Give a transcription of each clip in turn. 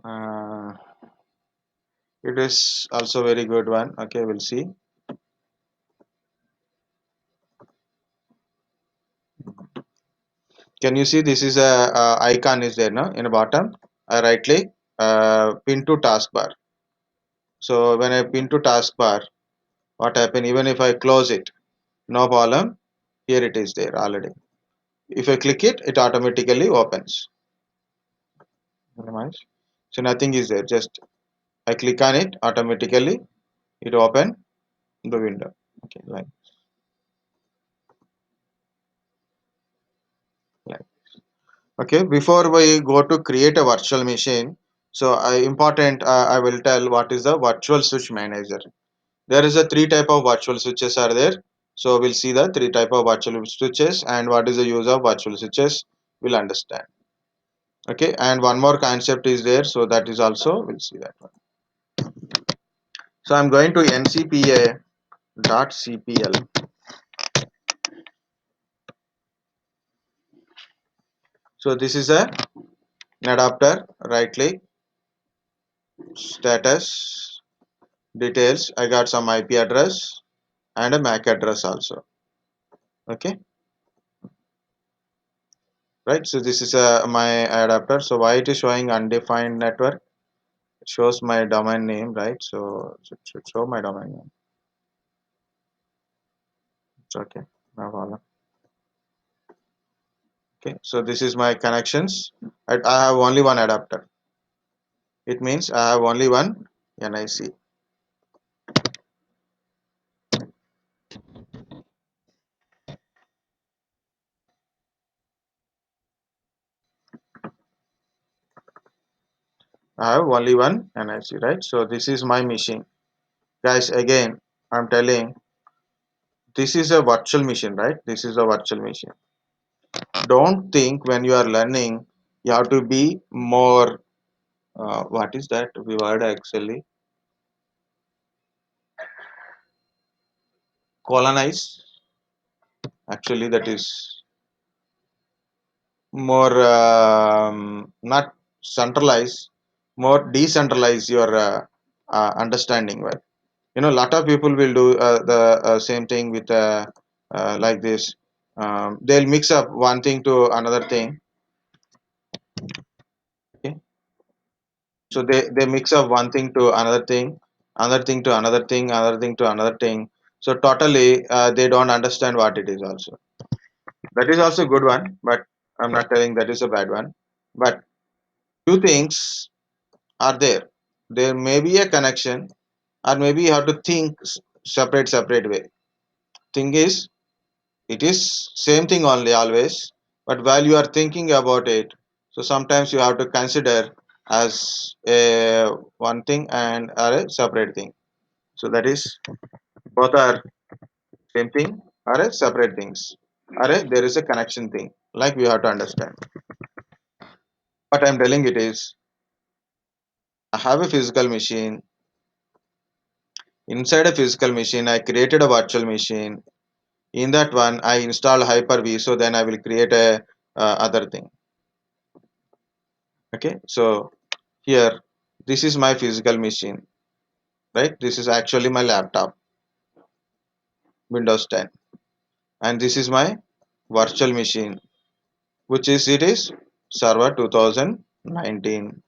uh, it is also very good one. Okay, we'll see. Can you see this is a icon is there now in the bottom? Right click, pin to taskbar. So when I pin to taskbar, what happen? Even if I close it, no problem. Here it is there already. If I click it, it automatically opens. Minimize. So nothing is there. Just I click on it, automatically it open the window. Okay, like. Okay, before we go to create a virtual machine, so important I will tell what is the virtual switch manager. There is a three type of virtual switches are there. So we'll see the three type of virtual switches and what is the use of virtual switches. We'll understand. Okay, and one more concept is there. So that is also we'll see that one. So I'm going to ncpa.cpl. So this is a adapter. Right click, status, details. I got some IP address and a MAC address also. Okay, right. So this is my adapter. So why it is showing undefined network? It shows my domain name, right? So it should show my domain name. It's okay, no problem. Okay, so this is my connections. I have only one adapter. It means I have only one NIC. I have only one NIC, right? So this is my machine, guys. Again, I'm telling this is a virtual machine, right? This is a virtual machine. Don't think when you are learning you have to be more. What is that word actually? Colonize. Actually, that is more not centralize, more decentralize your understanding. Right? You know, a lot of people will do the same thing with like this. They'll mix up one thing to another thing. Okay, so they mix up one thing to another thing, another thing to another thing, another thing to another thing. So totally they don't understand what it is also. That is also good one, but I'm not telling that is a bad one. But two things are there. There may be a connection, or maybe you have to think separate way. Thing is, it is same thing only always, but while you are thinking about it, so sometimes you have to consider as a one thing and or a separate thing. So that is both are same thing or a separate things, or there is a connection thing. Like we have to understand. What I'm telling it is, I have a physical machine. Inside a physical machine, I created a virtual machine. In that one, I install Hyper-V. So then I will create a other thing. Okay. So here, this is my physical machine, right? This is actually my laptop, Windows 10, and this is my virtual machine, which is it is Server 2019,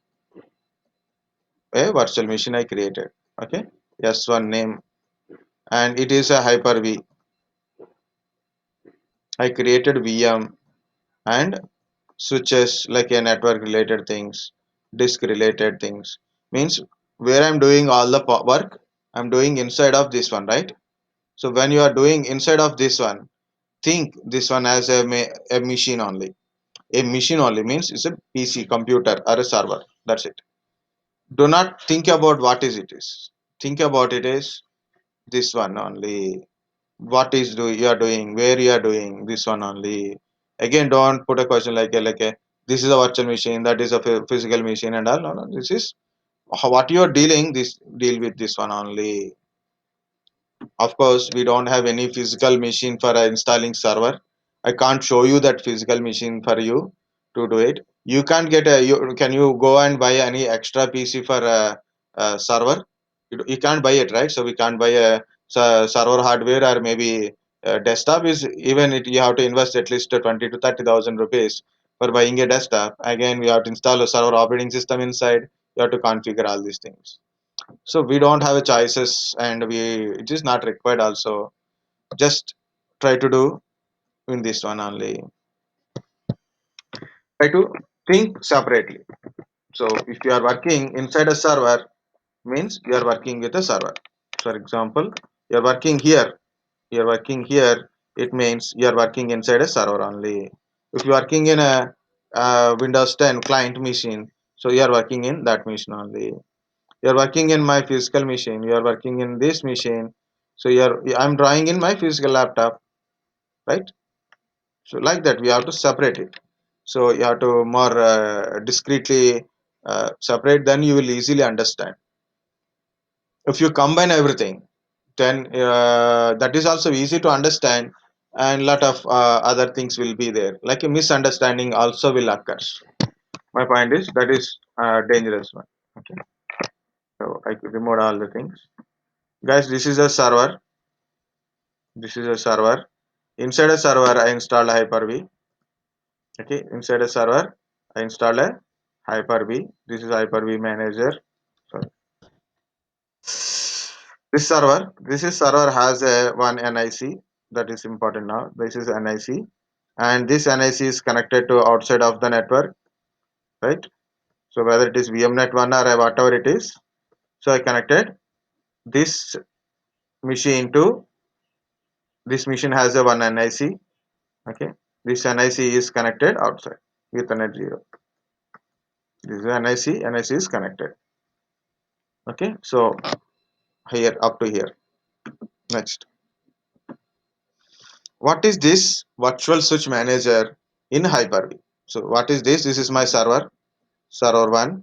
a virtual machine I created. Okay. S1 name, and it is a Hyper-V. I created VM and switches like a network related things, disk related things. Means where I'm doing all the work, I'm doing inside of this one, right? So when you are doing inside of this one, think this one as a machine only. A machine only means it's a PC, computer, or a server. That's it. Do not think about what is it is. Think about it as this one only. What is do you are doing, where you are doing this one only. Again, don't put a question like a this is a virtual machine, that is a physical machine and all. No, no, this is what you are dealing, this deal with this one only. Of course, we don't have any physical machine for installing server. I can't show you that physical machine for you to do it. You can't get a can you go and buy any extra PC for a server? You can't buy it, right? So we can't buy a server hardware, or maybe desktop is even it, you have to invest at least 20 to 30,000 rupees for buying a desktop. Again, we have to install a server operating system inside. You have to configure all these things. So we don't have a choices, and we it is not required also. Just try to do in this one only. Try to think separately. So if you are working inside a server, means you are working with a server. For example, you are working here. You are working here. It means you are working inside a server only. If you are working in a Windows 10 client machine, so you are working in that machine only. You are working in my physical machine. You are working in this machine. So you are. I'm drawing in my physical laptop, right? So like that, we have to separate it. So you have to more discreetly separate. Then you will easily understand. If you combine everything, then that is also easy to understand, and lot of other things will be there. Like a misunderstanding also will occur. My point is that is dangerous one. Okay, so I could remove all the things. Guys, this is a server. This is a server. Inside a server, I installed Hyper-V. Okay, inside a server, I install a Hyper-V. This is Hyper-V manager. Sorry. This server has a one NIC, that is important now. This is NIC, and this NIC is connected to outside of the network, right? So whether it is VMnet one or whatever it is, so I connected this machine to this machine has a one NIC. Okay, this NIC is connected outside with Ethernet 0. This is NIC. NIC is connected. Okay, so here up to here. Next, what is this virtual switch manager in Hyper-V? So what is this? This is my server, server 1.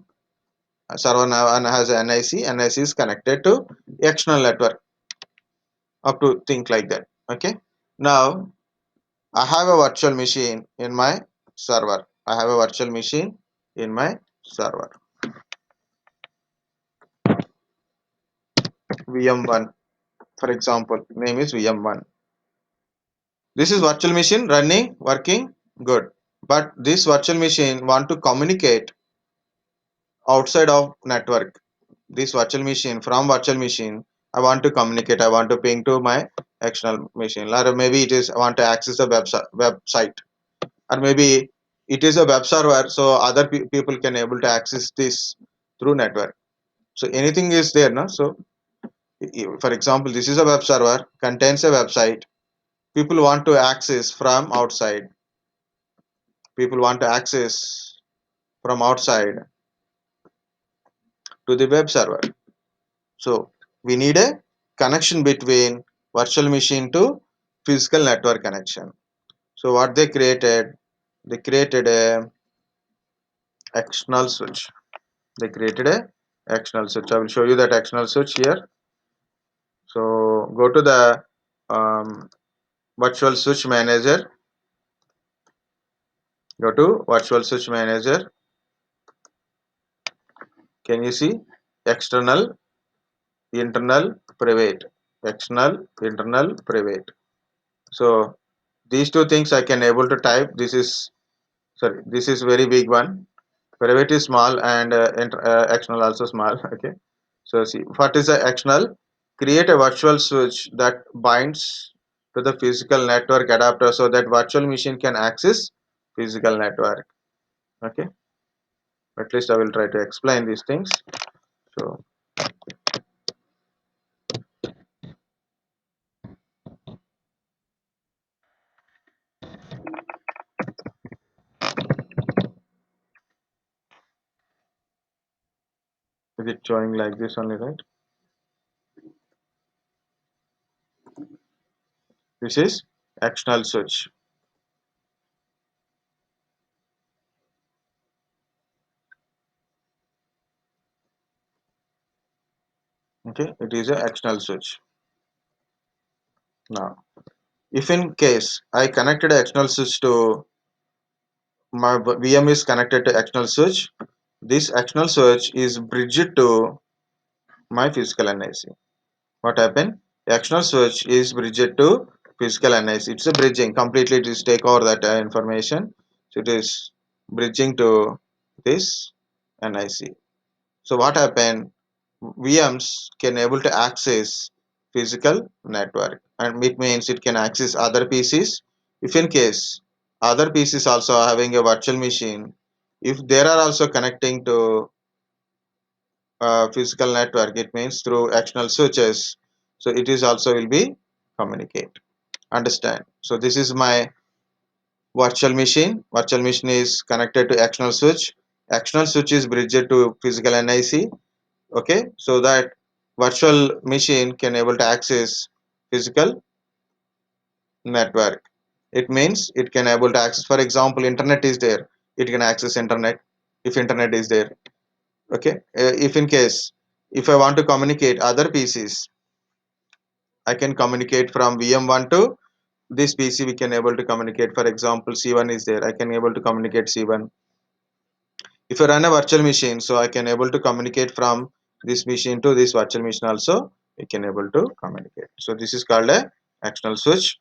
Server 1 has an NIC. NIC is connected to external network, up to think like that. Okay, now I have a virtual machine in my server. I have a virtual machine in my server, VM1, for example, name is VM1. This is virtual machine running, working good. But this virtual machine want to communicate outside of network. This virtual machine, from virtual machine, I want to communicate. I want to ping to my external machine, or maybe it is I want to access a website, or maybe it is a web server, so other people can able to access this through network. So anything is there, no? So for example, this is a web server, contains a website. People want to access from outside. People want to access from outside to the web server. So we need a connection between virtual machine to physical network connection. So what they created a external switch. They created a external switch. I will show you that external switch here. So go to the virtual switch manager. Go to virtual switch manager. Can you see external, internal, private, external, internal, private? So these two things I can able to type. This is sorry, this is very big one. Private is small, and external also small. Okay, so see what is the external. Create a virtual switch that binds to the physical network adapter, so that virtual machine can access physical network. Okay, at least I will try to explain these things. So is it showing like this only, right? This is external switch. Okay, it is a external switch. Now if in case I connected a external switch to my VM is connected to external switch. This external switch is bridged to my physical NIC. What happened? External switch is bridged to physical NIC. It's a bridging completely. It is take over that information. So it is bridging to this NIC. So what happened? VMs can able to access physical network, and it means it can access other PCs. If in case other PCs also having a virtual machine, if they are also connecting to physical network, it means through external switches. So it is also will be communicate. Understand? So this is my virtual machine. Virtual machine is connected to external switch. External switch is bridged to physical NIC. Okay, so that virtual machine can able to access physical network. It means it can able to access, for example, internet is there, it can access internet if internet is there. Okay, if in case if I want to communicate other PCs, I can communicate from VM1 to this PC. We can able to communicate, for example, C1 is there, I can able to communicate C1. If I run a virtual machine, so I can able to communicate from this machine to this virtual machine also, we can able to communicate. So this is called a external switch.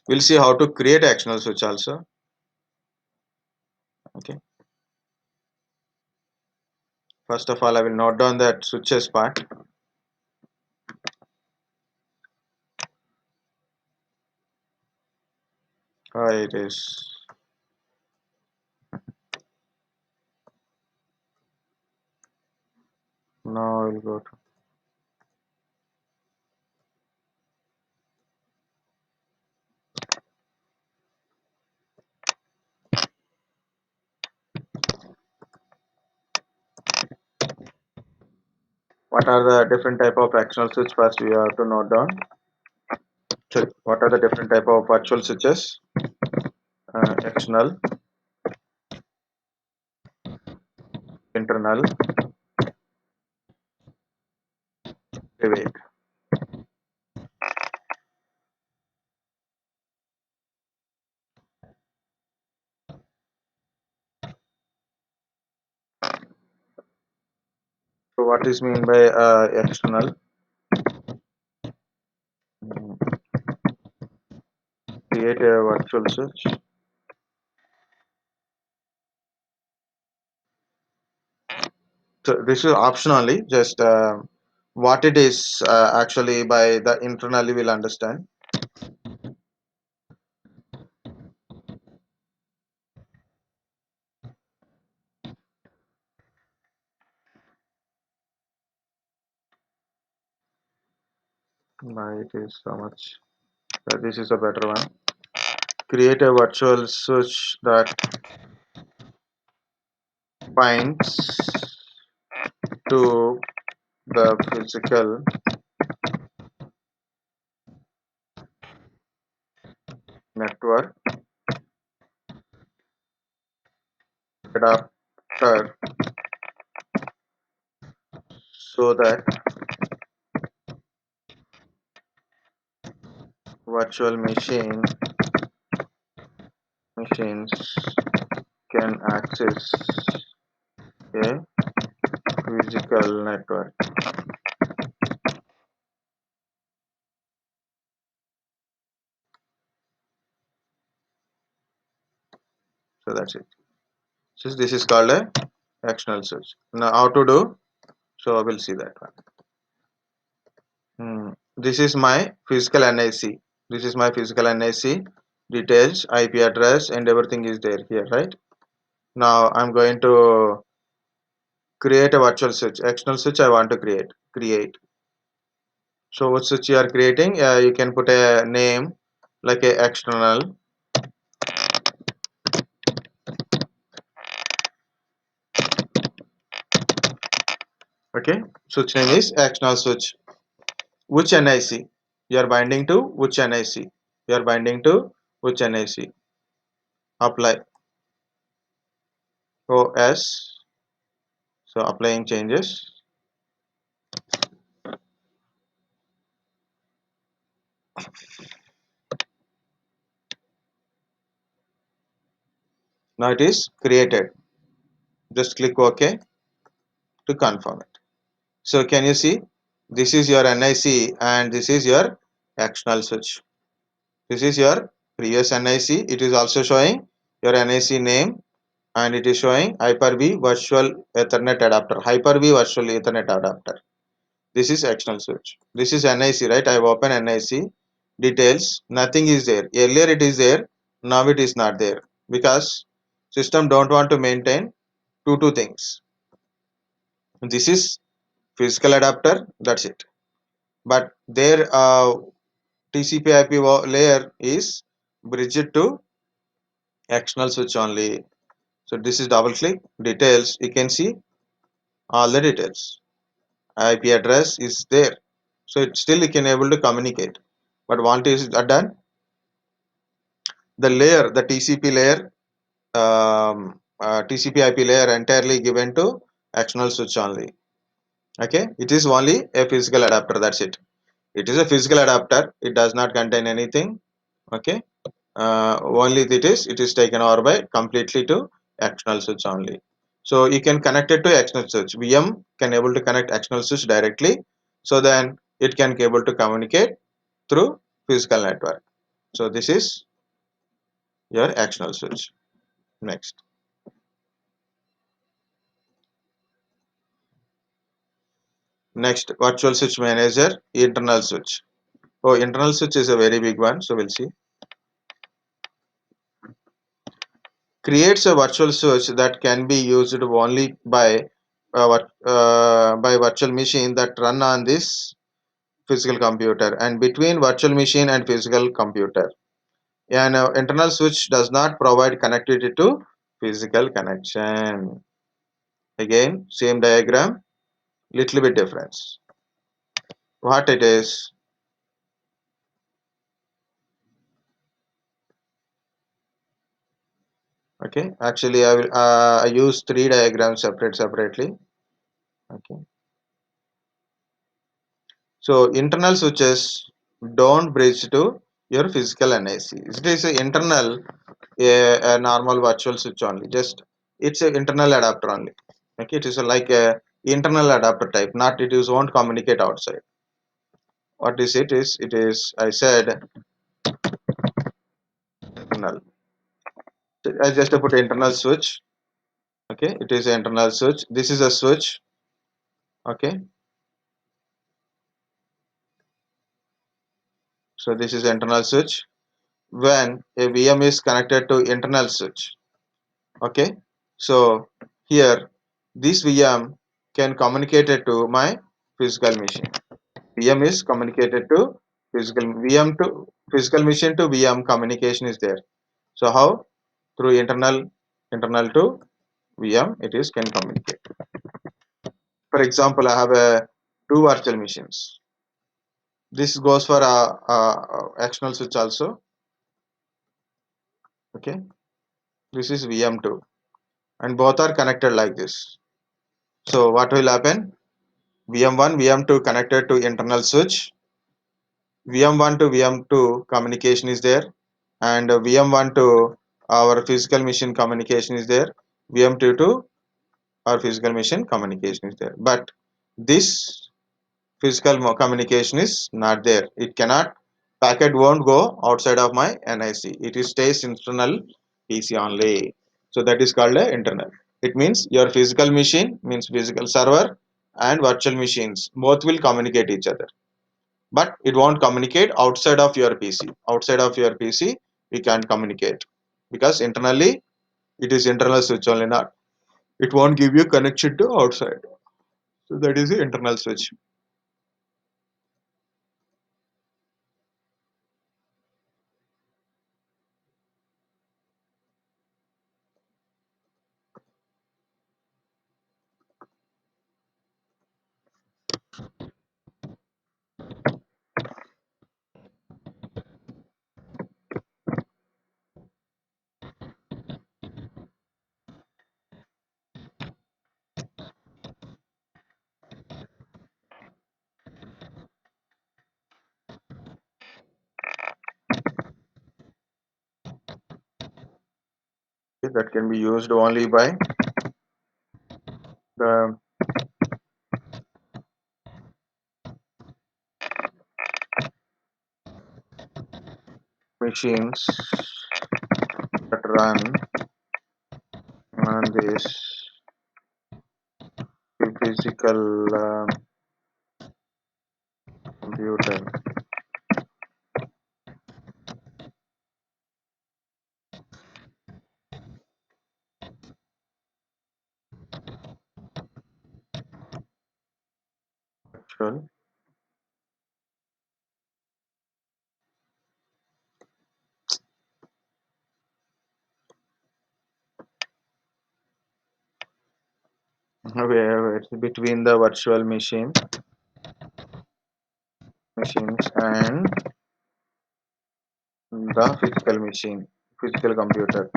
We'll see how to create a external switch also. Okay, first of all I will note down that switches part. It is, now I will go to, what are the different type of external switch. First we have to note down. So what are the different type of virtual switches? External, internal, private. So what is mean by external? Mm, create a virtual switch. So this is optionally, just what it is actually by the internally will understand. Why it is so much. This is a better one. Create a virtual switch that binds to the physical network adapter so that virtual machines can access a physical network. So that's it. So this is called a external switch. Now how to do? So I will see that one. This is my physical NIC. This is my physical NIC. Details, IP address, and everything is there here, right? Now I'm going to create a virtual switch. External switch I want to create. Create. So what switch you are creating? You can put a name like a external. Okay. Switch name is external switch. Which NIC? You are binding to which NIC? You are binding to which NIC? Apply. OS. So applying changes. Now it is created. Just click OK to confirm it. So can you see, this is your NIC and this is your external switch. This is your previous NIC. It is also showing your NIC name and it is showing Hyper-V virtual Ethernet adapter. Hyper-V virtual Ethernet adapter. This is external switch. This is NIC, right? I have opened NIC details. Nothing is there. Earlier it is there. Now it is not there because system don't want to maintain two things. This is physical adapter. That's it. But their TCP/IP layer is bridged to external switch only. So this is double click details. You can see all the details. IP address is there. So it still you can able to communicate. But once is done, the layer, the TCP layer, TCP/IP layer entirely given to external switch only. Okay, it is only a physical adapter. That's it. It is a physical adapter. It does not contain anything. Okay, only it is taken over by completely to external switch only. So you can connect it to external switch. VM can able to connect external switch directly. So then it can able to communicate through physical network. So this is your external switch. Next. Next, virtual switch manager, internal switch. Oh, internal switch is a very big one. So we'll see. Creates a virtual switch that can be used only by virtual machine that run on this physical computer and between virtual machine and physical computer. An internal switch does not provide connectivity to physical connection. Again, same diagram, little bit difference. What it is? Okay, actually I use three diagrams separately. Okay, so internal switches don't bridge to your physical NIC. It is a internal, a normal virtual switch only. Just it's an internal adapter only. Okay, it is like a internal adapter type. Not it is won't communicate outside. What is it is? It is I said internal. I just put internal switch. Okay, it is an internal switch. This is a switch. Okay, so this is internal switch. When a VM is connected to internal switch, okay, so here this VM can communicate it to my physical machine. VM is communicated to physical VM to physical machine to VM communication is there. So how? Through internal to VM it is can communicate. For example, I have a two virtual machines. This goes for a external switch also. Okay, this is VM2 and both are connected like this. So what will happen? VM1, VM2 connected to internal switch. VM1 to VM2 communication is there, and VM1 to our physical machine communication is there. VM2 to our physical machine communication is there. But this physical communication is not there. It cannot, packet won't go outside of my NIC. It is stays internal PC only. So that is called a internal. It means your physical machine means physical server and virtual machines both will communicate each other, but it won't communicate outside of your PC. Outside of your PC we can't communicate because internally it is internal switch only, not it won't give you connection to outside. So that is the internal switch. that can be used only by the machines that run on this physical computer. Actual. Where it's between the virtual machines and the physical computer.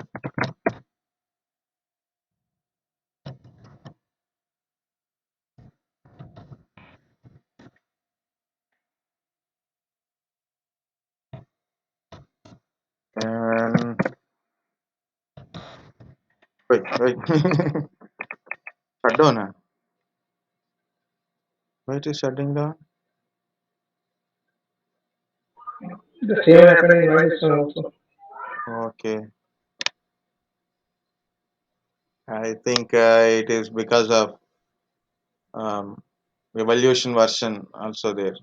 And wait. Shut down. Why it is shutting down? The same happened in my system also. Okay. I think it is because of um, evolution version also there.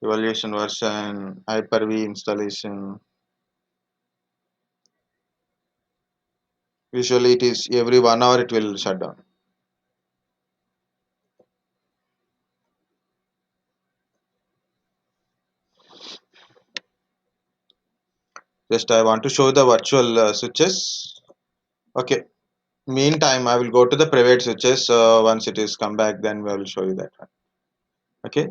Evaluation version, Hyper-V installation. Usually it is every 1 hour it will shut down. Just I want to show the virtual switches. Okay. Meantime, I will go to the private switches. Once it is come back, then we will show you that one. Okay.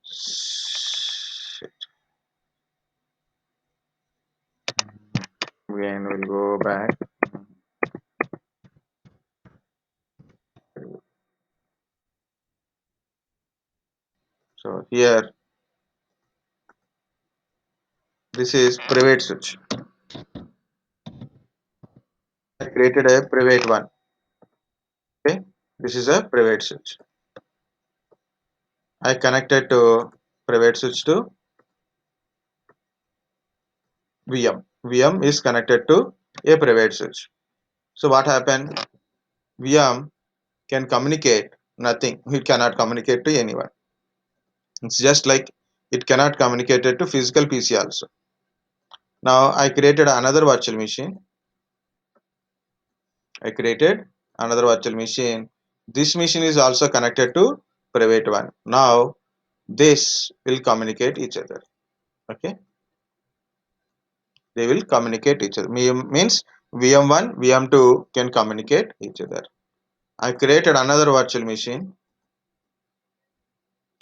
Shit. Again, we'll go back. So here, this is private switch. I created a private one. Okay. This is a private switch. I connected to private switch to VM. VM is connected to a private switch. So what happened? VM can communicate nothing. It cannot communicate to anyone. It's just like it cannot communicate it to physical PC also. Now I created another virtual machine. I created another virtual machine. This machine is also connected to private one. Now this will communicate each other. Okay, they will communicate each other. Means VM1, VM2 can communicate each other. I created another virtual machine,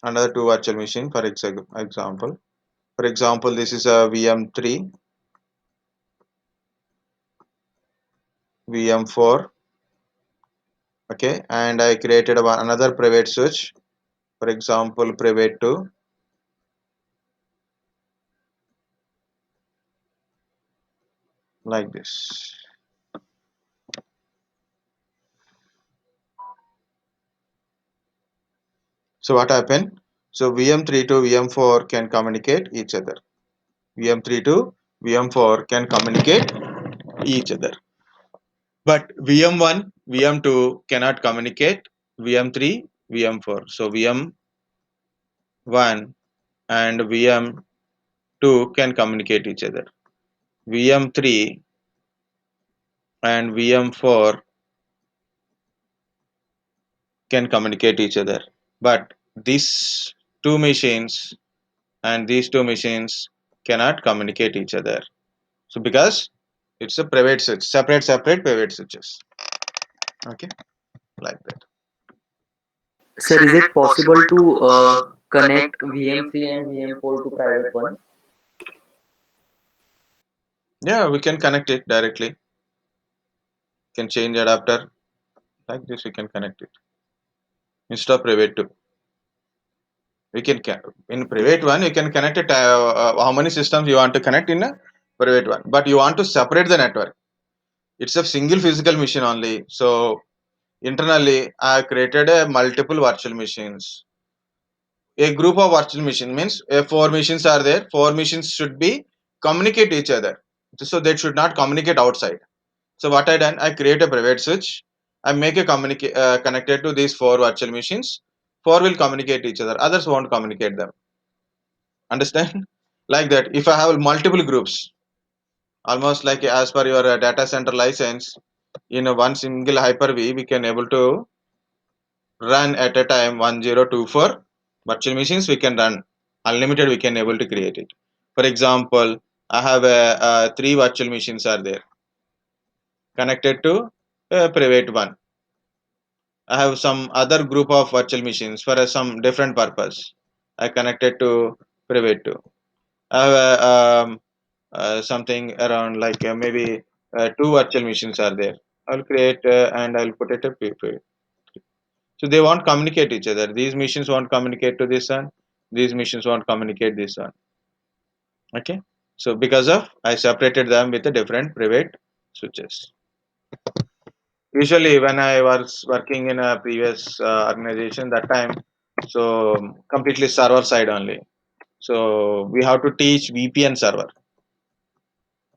another two virtual machine for example. For example, this is a VM3, VM4. Okay, and I created another private switch, for example, private 2, like this. So what happened? So VM3 to VM4 can communicate each other. VM3 to VM4 can communicate each other. But VM1, VM2 cannot communicate VM3, VM4. So VM1 and VM2 can communicate each other. VM3 and VM4 can communicate each other. But these two machines and these two machines cannot communicate each other. So because it's a private switch, separate private switches. Okay, like that. Sir, is it possible to connect VM3 and VM4 to private one? Yeah, we can connect it directly. Can change adapter like this. We can connect it instead of private two. We can in private one. You can connect it. How many systems you want to connect in a private one. But you want to separate the network. It's a single physical machine only. So internally, I created a multiple virtual machines. A group of virtual machine means four machines are there. Four machines should be communicate each other. So they should not communicate outside. So what I done, I create a private switch. I make a connected to these four virtual machines. Four will communicate each other. Others won't communicate them. Understand? Like that. If I have multiple groups, almost like as per your data center license, in a one single Hyper-V, we can able to run at a time 1024 virtual machines. We can run unlimited. We can able to create it. For example, I have three virtual machines are there connected to a private one. I have some other group of virtual machines for some different purpose. I connected to private too. I have something around like maybe two virtual machines are there. I'll create and I'll put it a private. So they won't communicate each other. These machines won't communicate to this one. These machines won't communicate this one. Okay. So because of I separated them with a different private switches. Usually when I was working in a previous organization that time, so completely server side only. So we have to teach VPN server.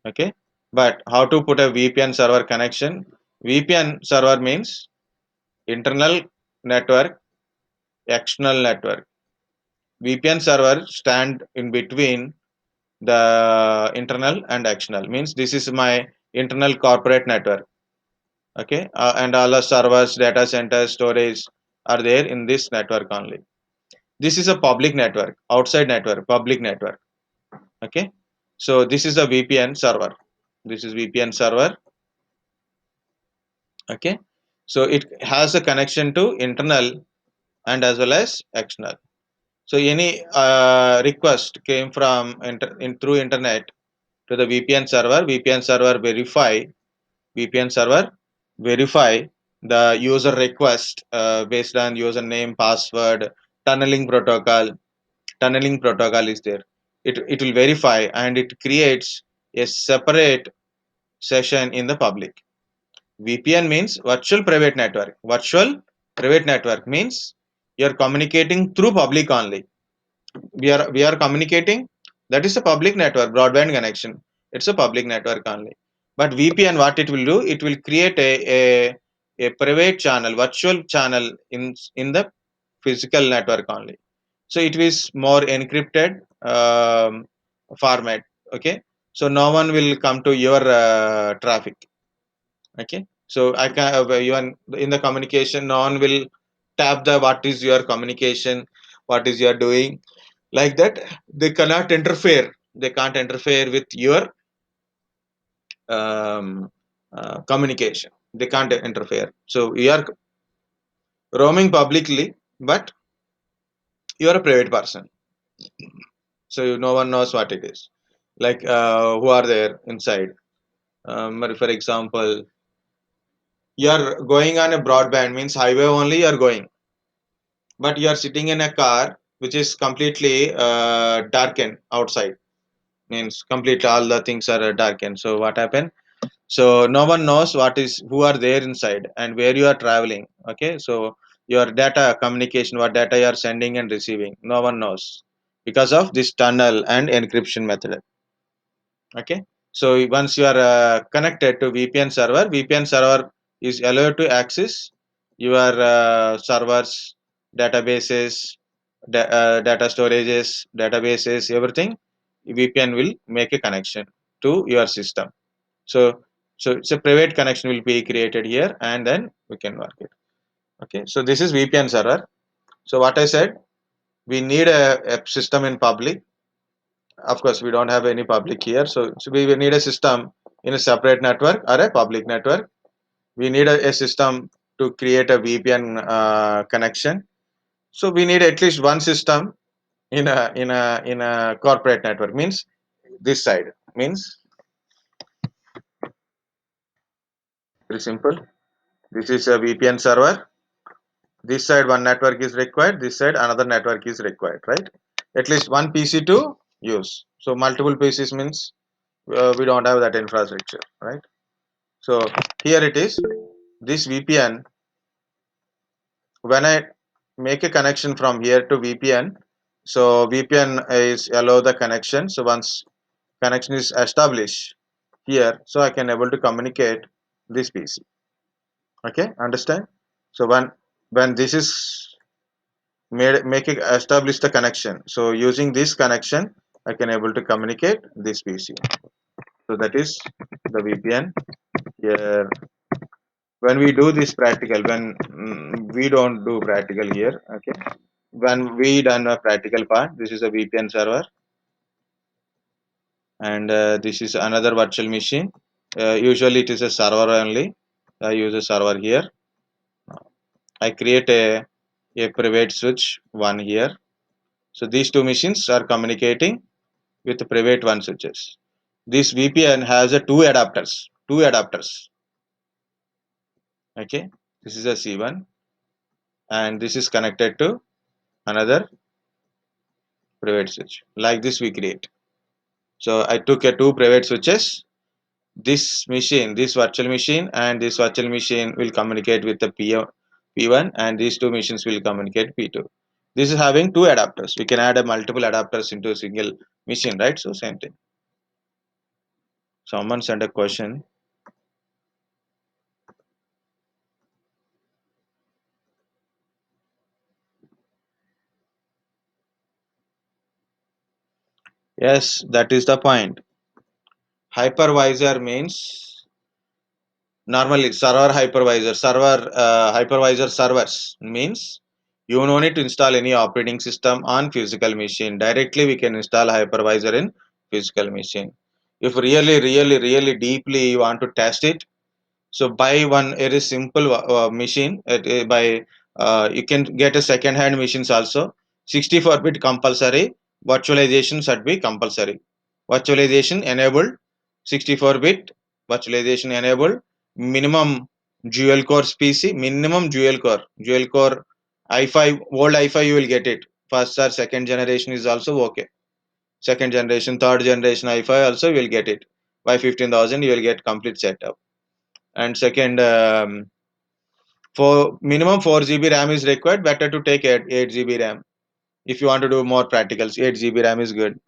Okay. But how to put a VPN server connection? VPN server means internal network, external network. VPN server stand in between the internal and external. Means this is my internal corporate network. Okay, and all the servers, data centers, storage are there in this network only. This is a public network, outside network, public network. Okay, so this is a VPN server. This is VPN server. Okay, so it has a connection to internal and as well as external. So any request came from through internet to the VPN server. VPN server verify the user request based on username, password, tunneling protocol. Tunneling protocol is there. It will verify and it creates a separate session in the public. VPN means virtual private network. Virtual private network means you are communicating through public only. We are communicating, that is a public network, broadband connection. It's a public network only. But VPN, what it will do, it will create a private channel, virtual channel in the physical network only. So it is more encrypted format. Okay, so no one will come to your traffic. Okay, so I can even in the communication no one will tap the what is your communication, what is you are doing, like that. They cannot interfere, they can't interfere with your communication. They can't interfere. So you are roaming publicly, but you are a private person, so no one knows what it is, like who are there inside. For example, you are going on a broadband means highway only you are going, but you are sitting in a car which is completely darkened outside, means completely all the things are darkened. So what happened, so no one knows what is who are there inside and where you are traveling. Okay, so your data communication, what data you are sending and receiving, no one knows because of this tunnel and encryption method. Okay, so once you are connected to VPN server is allowed to access your servers, databases, data storages, databases, everything. VPN will make a connection to your system. So so it's a private connection will be created here and then we can work it. Okay, so this is VPN server. So what I said, we need a system in public. Of course we don't have any public here, so we will need a system in a separate network or a public network. We need a system to create a VPN connection. So we need at least one system in a corporate network, means this side, means very simple. This is a VPN server. This side one network is required, this side another network is required, right? At least one PC to use. So multiple PCs means we don't have that infrastructure, right? So here it is, this VPN. When I make a connection from here to VPN, so VPN is allow the connection. So once connection is established here, so I can able to communicate this PC. Okay, understand? So when this is made, make it establish the connection. So using this connection, I can able to communicate this PC. So that is the VPN here. When we do this practical, when we don't do practical here, okay, when we done a practical part, this is a VPN server, and this is another virtual machine. Usually it is a server only. I use a server here. I create a private switch one here. So these two machines are communicating with the private one switches. This VPN has a two adapters. Two adapters. Okay, this is a C1, and this is connected to another private switch. Like this we create. So I took a two private switches. This machine, this virtual machine, and this virtual machine will communicate with the P1, and these two machines will communicate P2. This is having two adapters. We can add a multiple adapters into a single machine, right? So same thing. Someone sent a question. Yes, that is the point. Hypervisor means normally server hypervisor servers means you no need to install any operating system on physical machine. Directly we can install hypervisor in physical machine. If really deeply you want to test it, so buy one very simple machine by you can get a second hand machines also. 64-bit compulsory, virtualization should be compulsory. Virtualization enabled, 64-bit virtualization enabled, minimum dual core PC, minimum dual core i5, old i5 you will get it. First or second generation is also okay. Second generation, third generation i5 also you will get it. By 15,000 you will get complete setup. And second, for minimum 4 GB RAM is required. Better to take 8 GB RAM. If you want to do more practicals, 8 GB RAM is good.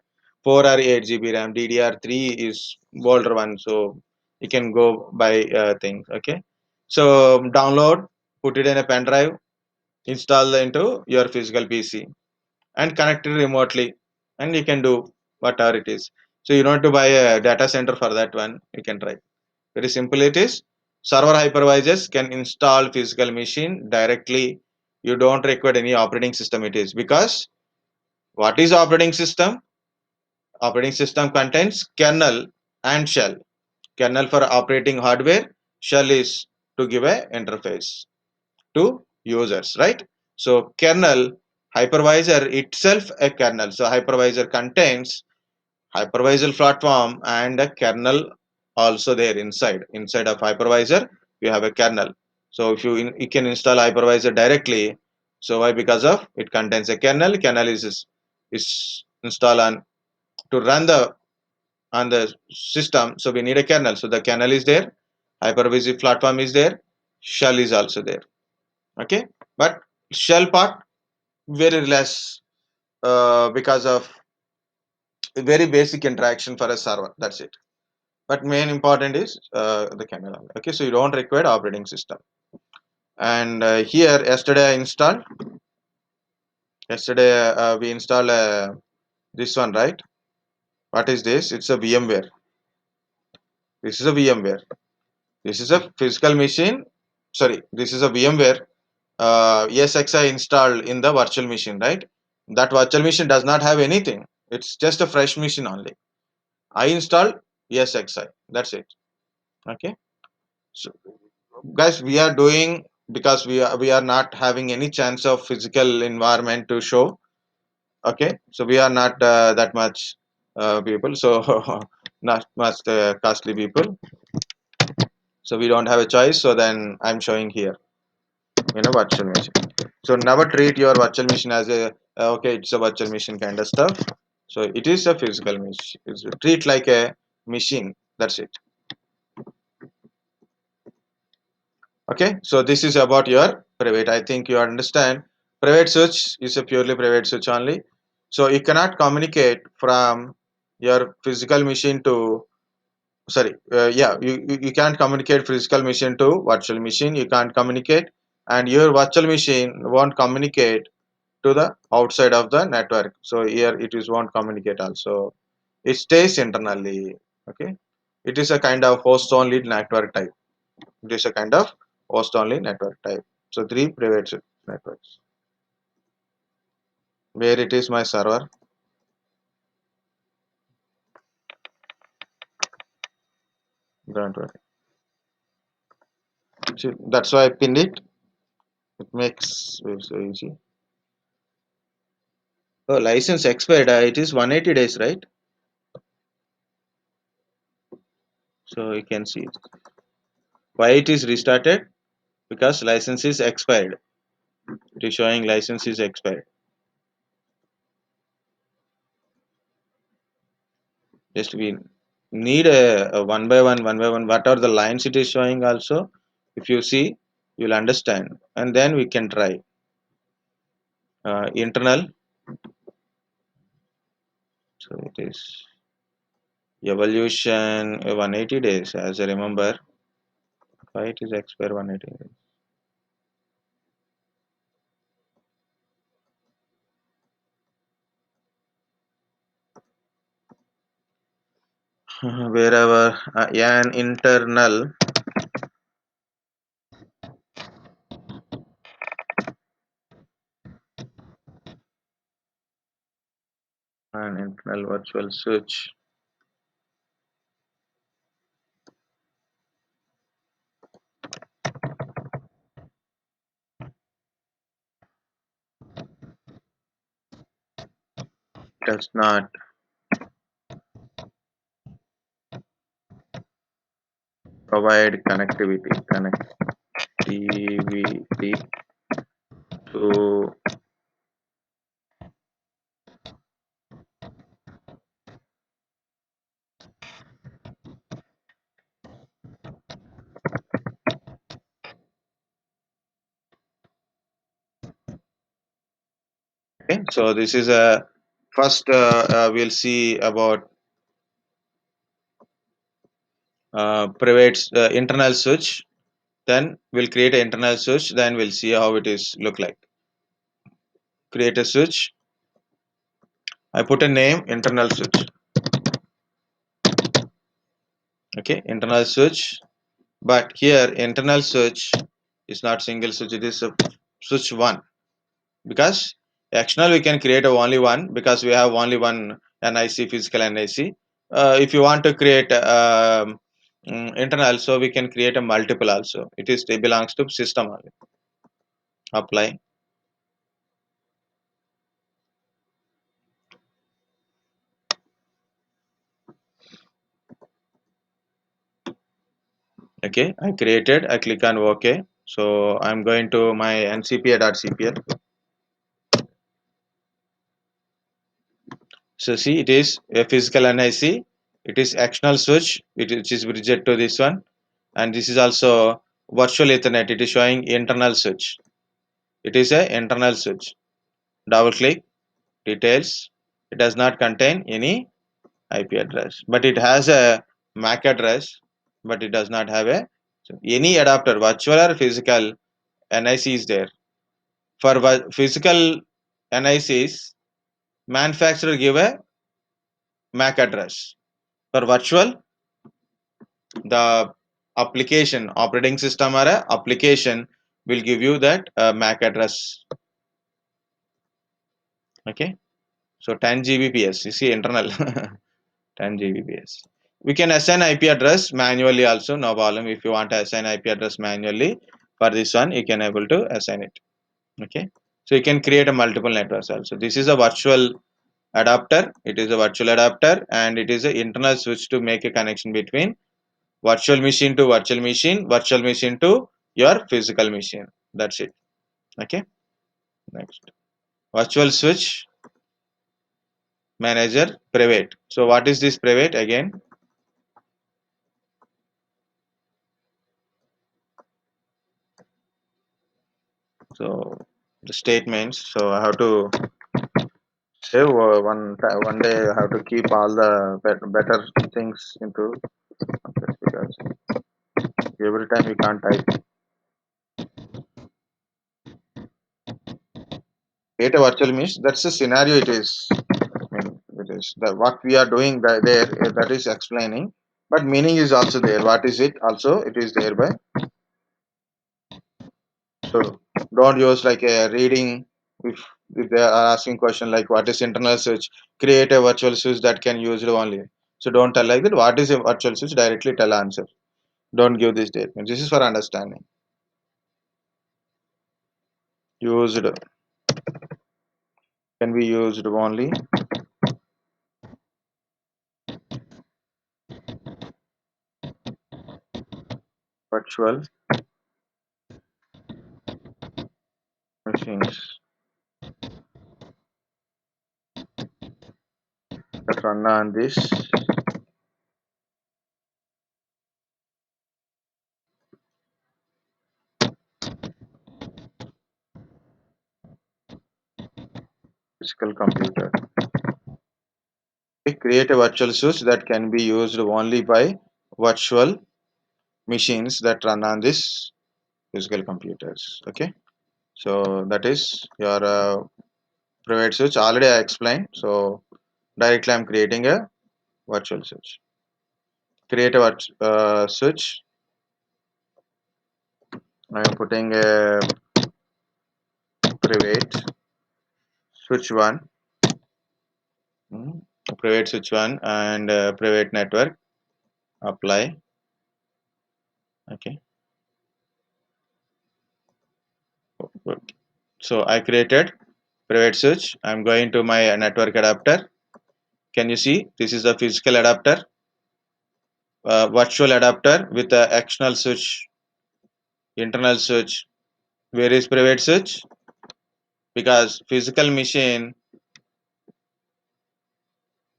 4 or 8 GB RAM. DDR3 is older one, so you can go by things. Okay, so download, put it in a pen drive, install into your physical PC, and connect it remotely, and you can do whatever it is. So you don't have to buy a data center for that one. You can try. Very simple it is. Server hypervisors can install physical machine directly. You don't require any operating system it is, because what is operating system? Operating system contains kernel and shell. Kernel for operating hardware, shell is to give a interface to users, right? So kernel, hypervisor itself a kernel. So hypervisor contains hypervisor platform and a kernel also there inside of hypervisor you have a kernel. So if you can install hypervisor directly. So why? Because of it contains a kernel is installed on to run the on the system. So we need a kernel. So the kernel is there, hypervisor platform is there, shell is also there. Okay, but shell part very less because of very basic interaction for a server, that's it. But main important is the camera. Okay, so you don't require operating system. And here yesterday we installed this one, right? What is this? It's a VMware. This is a VMware. This is a physical machine. Sorry, this is a VMware ESXi installed in the virtual machine, right? That virtual machine does not have anything. It's just a fresh machine only. I installed ESXi. That's it. Okay. So guys, we are doing because we are not having any chance of physical environment to show. Okay, so we are not that much people, so not much costly people, so we don't have a choice. So then I'm showing here in a virtual machine. So never treat your virtual machine as a okay, it's a virtual machine kind of stuff. So it is a physical machine. Treat like a machine. That's it. Okay, so this is about your private. I think you understand. Private switch is a purely private switch only. So you cannot communicate from your physical machine to, sorry, yeah, you can't communicate physical machine to virtual machine. You can't communicate, and your virtual machine won't communicate to the outside of the network. So here it is won't communicate also. It stays internally. Okay, it is a kind of host only network type. It is a kind of host only network type. So three private networks. Where it is my server? Don't worry. See, that's why I pinned it. It makes it so easy. Oh, license expired. It is 180 days, right? So you can see it. Why it is restarted? Because license is expired. It is showing license is expired. Just we need a one by one. What are the lines it is showing also? If you see, you'll understand, and then we can try. Internal. So it is evolution 180 days. As I remember, why it is expire 180 days. Wherever an internal virtual switch does not provide connectivity to, okay. So this is a first we'll see about private internal switch, then we'll create an internal switch, then we'll see how it is look like. Create a switch. I put a name internal switch. Okay, internal switch, but here internal switch is not single switch, it is a switch one, because external we can create only one because we have only one NIC, physical NIC. If you want to create internal, so we can create a multiple also. It belongs to system only. Apply. Okay, I created. I click on OK. So I'm going to my ncpa.cpl. So see, it is a physical NIC. It is external switch, which is bridged to this one, and this is also virtual Ethernet. It is showing internal switch. It is a internal switch. Double click details. It does not contain any IP address, but it has a MAC address, but it does not have a, so any adapter, virtual or physical NIC is there. For physical NICs, manufacturer give a MAC address. For virtual, the application, operating system or a application will give you that MAC address. Okay, so 10 Gbps. You see internal 10 Gbps. We can assign IP address manually also, no problem. If you want to assign IP address manually for this one, you can able to assign it. Okay, so you can create a multiple networks also. This is a virtual adapter. It is a virtual adapter, and it is an internal switch to make a connection between virtual machine to virtual machine to your physical machine. That's it. Okay, next, virtual switch manager private. So what is this private again? So the statements. So I have to save one day. I have to keep all the better things into because every time you can't type. Create a virtual means that's the scenario. It is. I mean, it is what we are doing there. That is explaining, but meaning is also there. What is it? Also, it is there by. So don't use like a reading. If they are asking question like what is internal switch, create a virtual switch that can use it only. So don't tell like that. What is a virtual switch? Directly tell answer. Don't give this statement. This is for understanding. Used can be used only virtual machines that run on this physical computer. Create a virtual switch that can be used only by virtual machines that run on this physical computers. Okay, so that is your private switch. Already I explained. So directly I'm creating a virtual switch. Create a switch. I'm putting a private switch one, mm, private switch one, and private network. Apply. Okay. Good. So I created private switch. I'm going to my network adapter. Can you see? This is the physical adapter, virtual adapter with the external switch, internal switch. Where is private switch? Because physical machine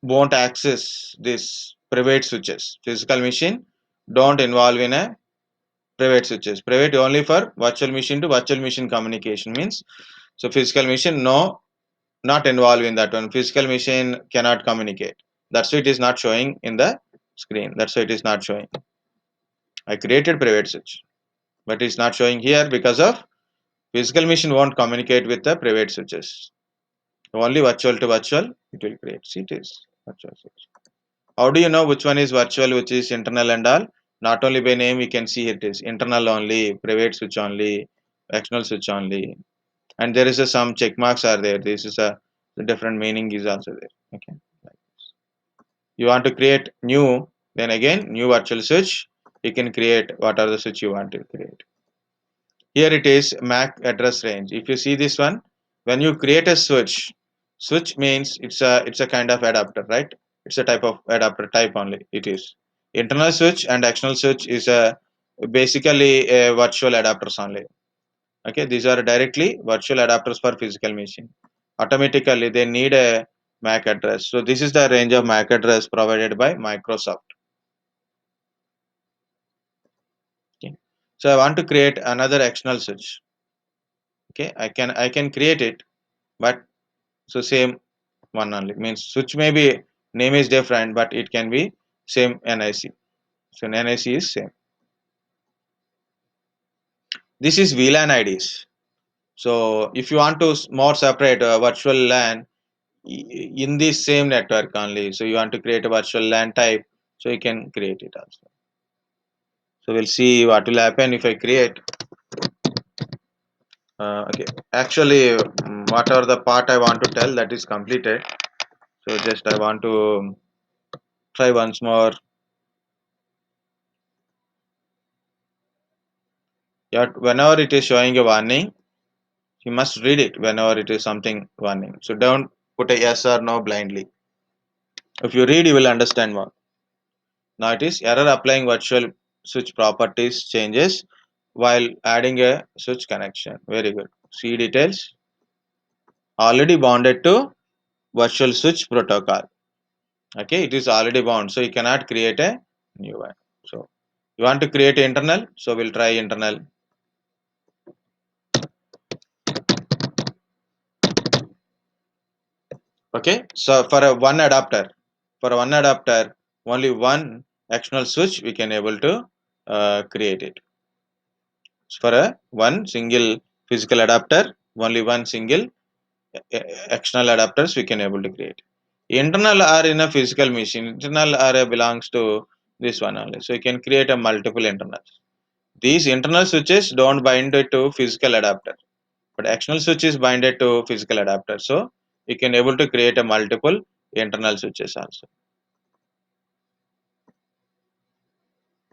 won't access this private switches. Physical machine don't involve in a private switches. Private only for virtual machine to virtual machine communication means. So physical machine no, not involved in that one. Physical machine cannot communicate. That's why it is not showing in the screen. That's why it is not showing. I created private switch, but it's not showing here because of physical machine won't communicate with the private switches. Only virtual to virtual it will create. See, it is virtual switch. How do you know which one is virtual, which is internal and all? Not only by name, we can see it is internal only, private switch only, external switch only, and there is a some check marks are there. This is a the different meaning is also there. Okay, you want to create new, then again new virtual switch. You can create what are the switch you want to create. Here it is MAC address range. If you see this one, when you create a switch, switch means it's a kind of adapter, right? It's a type of adapter type only. It is internal switch and external switch is a basically a virtual adapters only. Okay, these are directly virtual adapters for physical machine. Automatically they need a MAC address. So this is the range of MAC address provided by Microsoft. Okay. So I want to create another external switch. Okay, I can create it, but so same one only means switch may be name is different, but it can be same NIC. So NIC is same. This is VLAN IDs. So if you want to more separate virtual LAN in this same network only, so you want to create a virtual LAN type, so you can create it also. So we'll see what will happen if I create. Okay, actually, whatever the part I want to tell that is completed. So just I want to try once more. Yet whenever it is showing a warning, you must read it whenever it is something warning. So don't put a yes or no blindly. If you read, you will understand more. Now it is error applying virtual switch properties changes while adding a switch connection. Very good. See details. Already bounded to virtual switch protocol. Okay, it is already bound, so you cannot create a new one. So you want to create internal, so we'll try internal. Okay, so for a one adapter, only one external switch we can able to create it. For a one single physical adapter, only one single external adapters we can able to create. Internal are in a physical machine. Internal are belongs to this one only. So you can create a multiple internals. These internal switches don't bind it to physical adapter, but external switch is binded to physical adapter. So you can able to create a multiple internal switches also.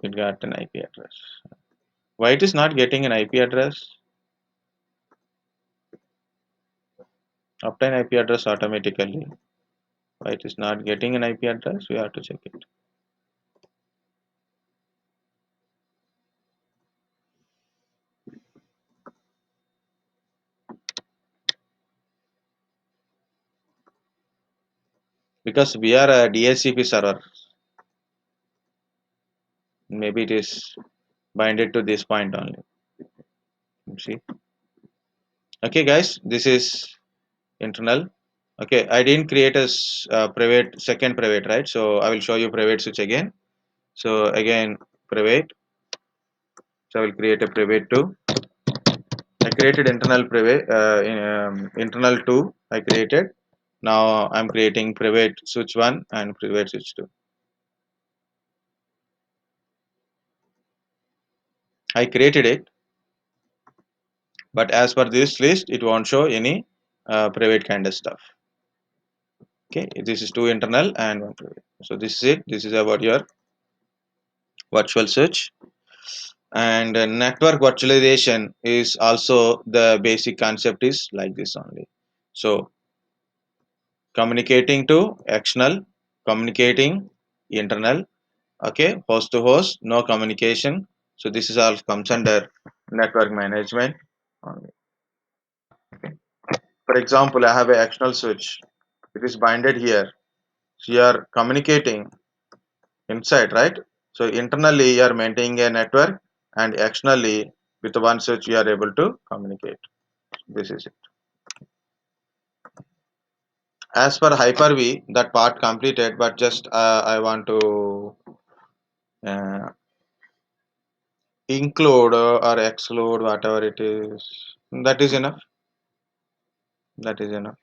It got an IP address. Why it is not getting an IP address? Obtain IP address automatically. Why it is not getting an IP address? We have to check it. Because we are a DHCP server. Maybe it is binded to this point only. See. Okay, guys, this is internal. Okay, I didn't create a private second private, right? So I will show you private switch again. So again, private. So I will create a private 2. I created internal private internal 2. I created. Now I'm creating private switch 1 and private switch 2. I created it, but as per this list, it won't show any private kind of stuff. Okay, this is 2 internal and 1 private. So this is it. This is about your virtual switch. And network virtualization is also the basic concept is like this only. So communicating to external, communicating internal, okay, host to host, no communication. So this is all comes under network management only. Okay. For example, I have an external switch. It is binded here. So you are communicating inside, right? So internally you are maintaining a network, and externally with one switch you are able to communicate. This is it. As for Hyper-V, that part completed, but just I want to uh, include or exclude whatever it is. That is enough. That is enough.